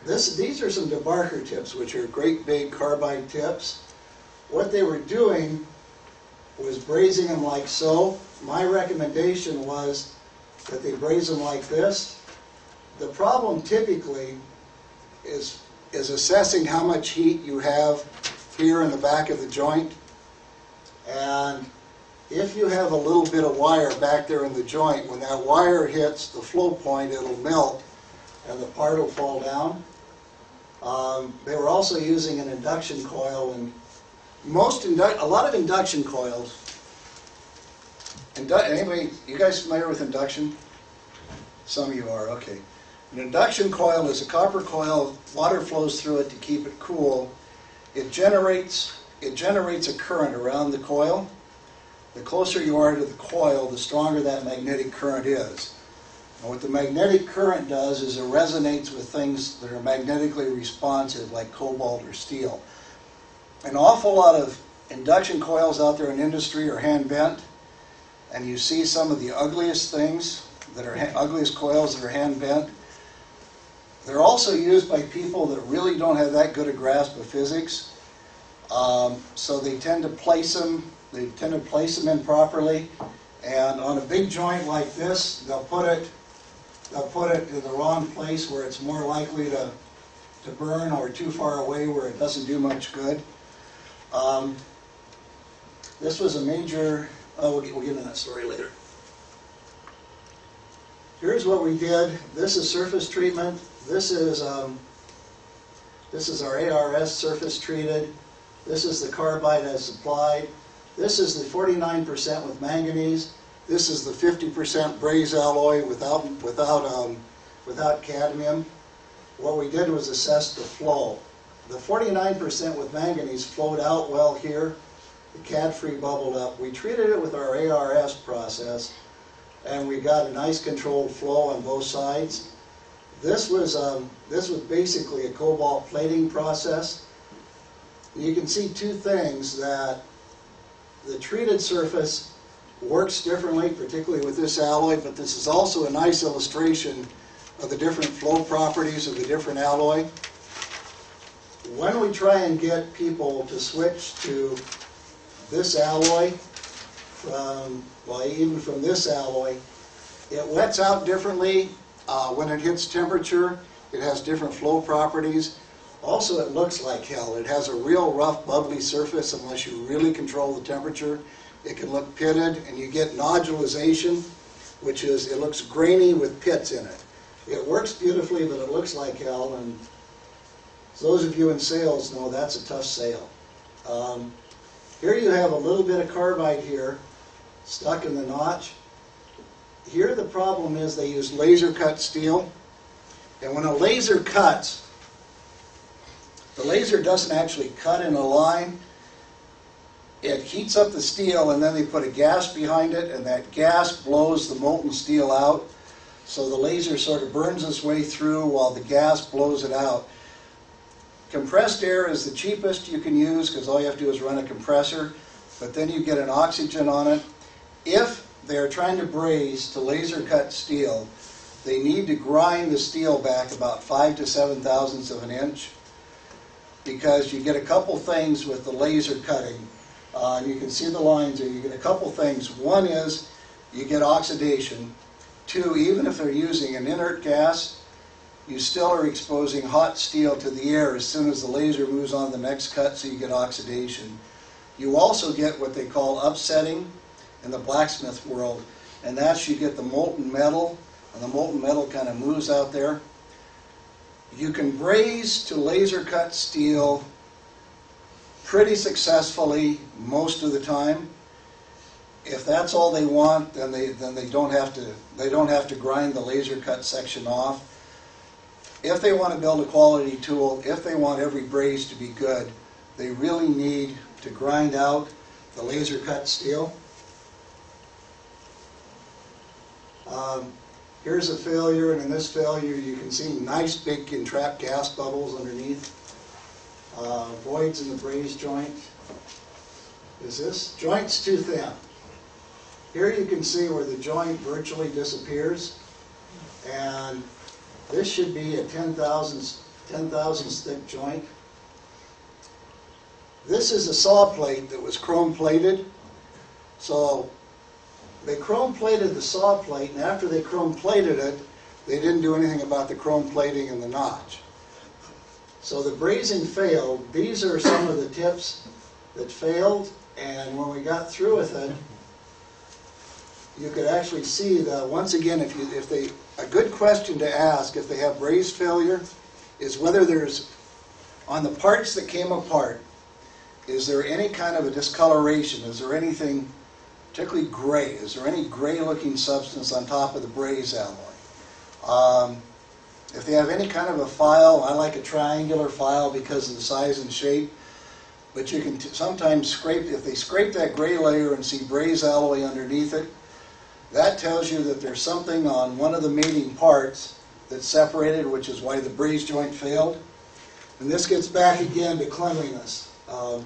These are some debarker tips, which are great big carbide tips. What they were doing was brazing them like so. My recommendation was that they braze them like this. The problem typically is assessing how much heat you have here in the back of the joint. And if you have a little bit of wire back there in the joint, when that wire hits the flow point, it'll melt and the part will fall down. They were also using an induction coil, and a lot of induction coils. Anybody, you guys familiar with induction? Some of you are, okay. An induction coil is a copper coil. Water flows through it to keep it cool. It generates a current around the coil. The closer you are to the coil, the stronger that magnetic current is. And what the magnetic current does is it resonates with things that are magnetically responsive, like cobalt or steel. An awful lot of induction coils out there in industry are hand bent, and you see some of the ugliest things that are ugliest coils that are hand bent. They're also used by people that really don't have that good a grasp of physics, so they tend to place them. They tend to place them improperly, and on a big joint like this, they'll put it in the wrong place where it's more likely to burn, or too far away where it doesn't do much good. This was a major. We'll get into that story later. Here's what we did. This is surface treatment. This is our ARS surface treated. This is the carbide as supplied. This is the 49% with manganese. This is the 50% braze alloy without cadmium. What we did was assess the flow. The 49% with manganese flowed out well here. The cad-free bubbled up. We treated it with our ARS process, and we got a nice controlled flow on both sides. This was basically a cobalt plating process. You can see two things: that the treated surface works differently, particularly with this alloy, but this is also a nice illustration of the different flow properties of the different alloy. When we try and get people to switch to this alloy, even from this alloy, it wets out differently. When it hits temperature, it has different flow properties. Also, it looks like hell. It has a real rough, bubbly surface unless you really control the temperature. It can look pitted, and you get nodulization, which is, it looks grainy with pits in it. It works beautifully, but it looks like hell, and those of you in sales know that's a tough sale. Here you have a little bit of carbide here, stuck in the notch. Here the problem is they use laser cut steel, and when a laser cuts, the laser doesn't actually cut in a line. It heats up the steel, and then they put a gas behind it, and that gas blows the molten steel out. So the laser sort of burns its way through while the gas blows it out. Compressed air is the cheapest you can use because all you have to do is run a compressor, but then you get an oxygen on it. If they're trying to braze to laser cut steel, they need to grind the steel back about 5 to 7 thousandths of an inch, because you get a couple things with the laser cutting. You can see the lines there. You get a couple things. One is you get oxidation. Two, even if they're using an inert gas, you still are exposing hot steel to the air as soon as the laser moves on the next cut, so you get oxidation. You also get what they call upsetting in the blacksmith world, and that's you get the molten metal, and the molten metal kind of moves out there. You can braze to laser cut steel pretty successfully most of the time. If that's all they want, then they don't have to grind the laser cut section off. If they want to build a quality tool, if they want every braze to be good, they really need to grind out the laser cut steel. Here's a failure, and in this failure you can see nice big entrapped gas bubbles underneath. Voids in the braze joint. Is this? Joint's too thin. Here you can see where the joint virtually disappears, and This should be a 10,000 stick joint. This is a saw plate that was chrome plated. So they chrome plated the saw plate, and after they chrome plated it, they didn't do anything about the chrome plating and the notch. So the brazing failed. These are some of the tips that failed, and when we got through with it, you could actually see that once again, a good question to ask if they have braze failure is whether there's, on the parts that came apart, is there any kind of a discoloration? Is there anything particularly gray? Is there any gray-looking substance on top of the braze alloy? If they have any kind of a file, I like a triangular file because of the size and shape, but you can sometimes scrape, if they scrape that gray layer and see braze alloy underneath it, that tells you that there's something on one of the mating parts that's separated, which is why the braze joint failed. And this gets back again to cleanliness. I'm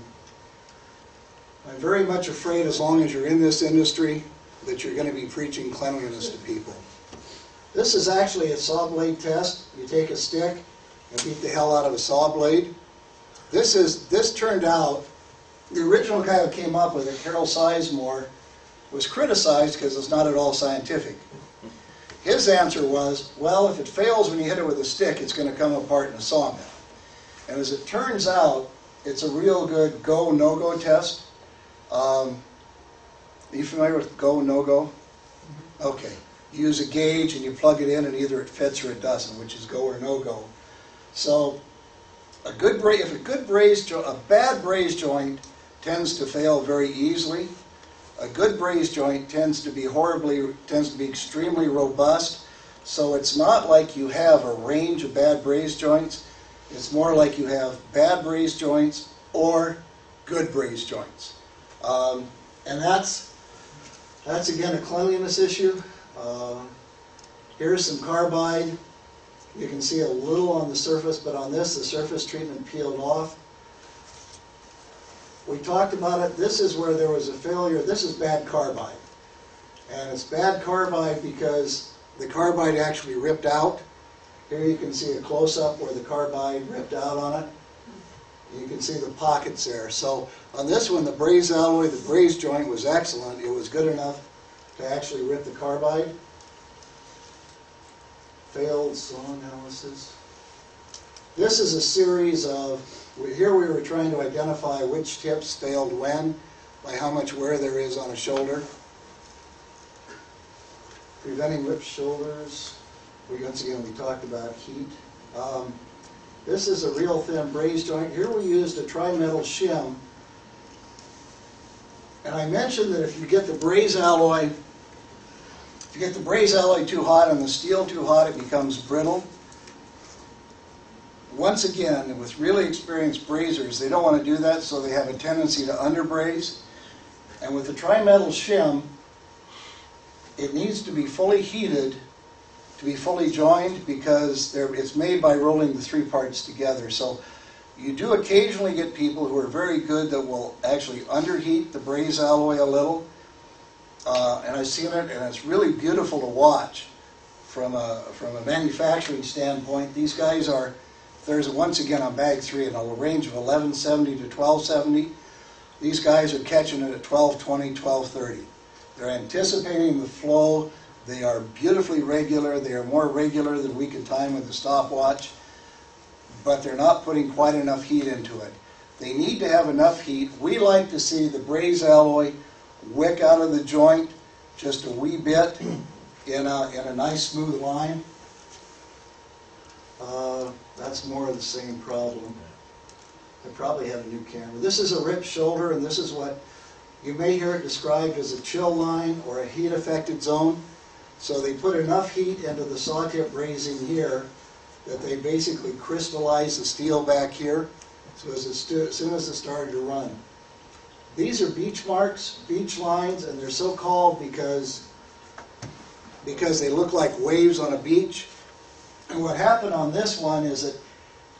very much afraid, as long as you're in this industry, that you're going to be preaching cleanliness to people. This is actually a saw blade test. You take a stick and beat the hell out of a saw blade. This turned out, the original guy who came up with it, Carol Sizemore, was criticized because it's not at all scientific. His answer was, well, if it fails when you hit it with a stick, it's going to come apart in a sawmill. And as it turns out, it's a real good go, no-go test. Are you familiar with go, no-go? Okay. You use a gauge and you plug it in and either it fits or it doesn't, which is go or no-go. So a bad braze joint tends to fail very easily. A good braze joint tends to be extremely robust. So it's not like you have a range of bad braze joints. It's more like you have bad braze joints or good braze joints. And that's again a cleanliness issue. Here's some carbide. You can see a little on the surface, but on this, the surface treatment peeled off. We talked about it. This is where there was a failure. This is bad carbide. And it's bad carbide because the carbide actually ripped out. Here you can see a close-up where the carbide ripped out on it. You can see the pockets there. So on this one, the braze alloy, the braze joint was excellent. It was good enough to actually rip the carbide. Failed saw analysis. This is a series of, here we were trying to identify which tips failed when, by how much wear there is on a shoulder. Preventing ripped shoulders. Once again, we talked about heat. This is a real thin braze joint. Here we used a tri-metal shim. And I mentioned that if you get the braze alloy, too hot and the steel too hot, it becomes brittle. Once again, with really experienced brazers, they don't want to do that, so they have a tendency to underbraze. And with the tri-metal shim, it needs to be fully heated to be fully joined because it's made by rolling the three parts together. So you do occasionally get people who are very good that will actually underheat the braze alloy a little. And I've seen it, and it's really beautiful to watch from a manufacturing standpoint. These guys are, there's once again on bag 3 in a range of 1170 to 1270. These guys are catching it at 1220, 1230. They're anticipating the flow. They are beautifully regular. They are more regular than we can time with the stopwatch, but they're not putting quite enough heat into it. They need to have enough heat. We like to see the braze alloy wick out of the joint just a wee bit in a nice smooth line. That's more of the same problem. I probably have a new camera. This is a ripped shoulder, and this is what you may hear it described as a chill line or a heat affected zone. So they put enough heat into the saw tip brazing here that they basically crystallize the steel back here. So as soon as it started to run. These are beach marks, beach lines, and they're so called because they look like waves on a beach. And what happened on this one is that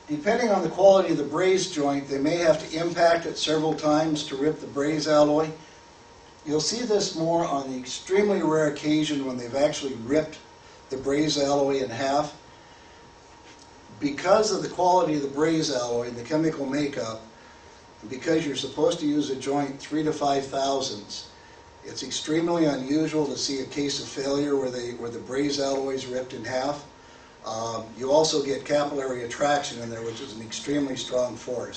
depending on the quality of the braze joint, they may have to impact it several times to rip the braze alloy. You'll see this more on the extremely rare occasion when they've actually ripped the braze alloy in half. Because of the quality of the braze alloy and the chemical makeup, because you're supposed to use a joint 3 to 5 thousandths, it's extremely unusual to see a case of failure where the braze alloy is ripped in half. You also get capillary attraction in there, which is an extremely strong force.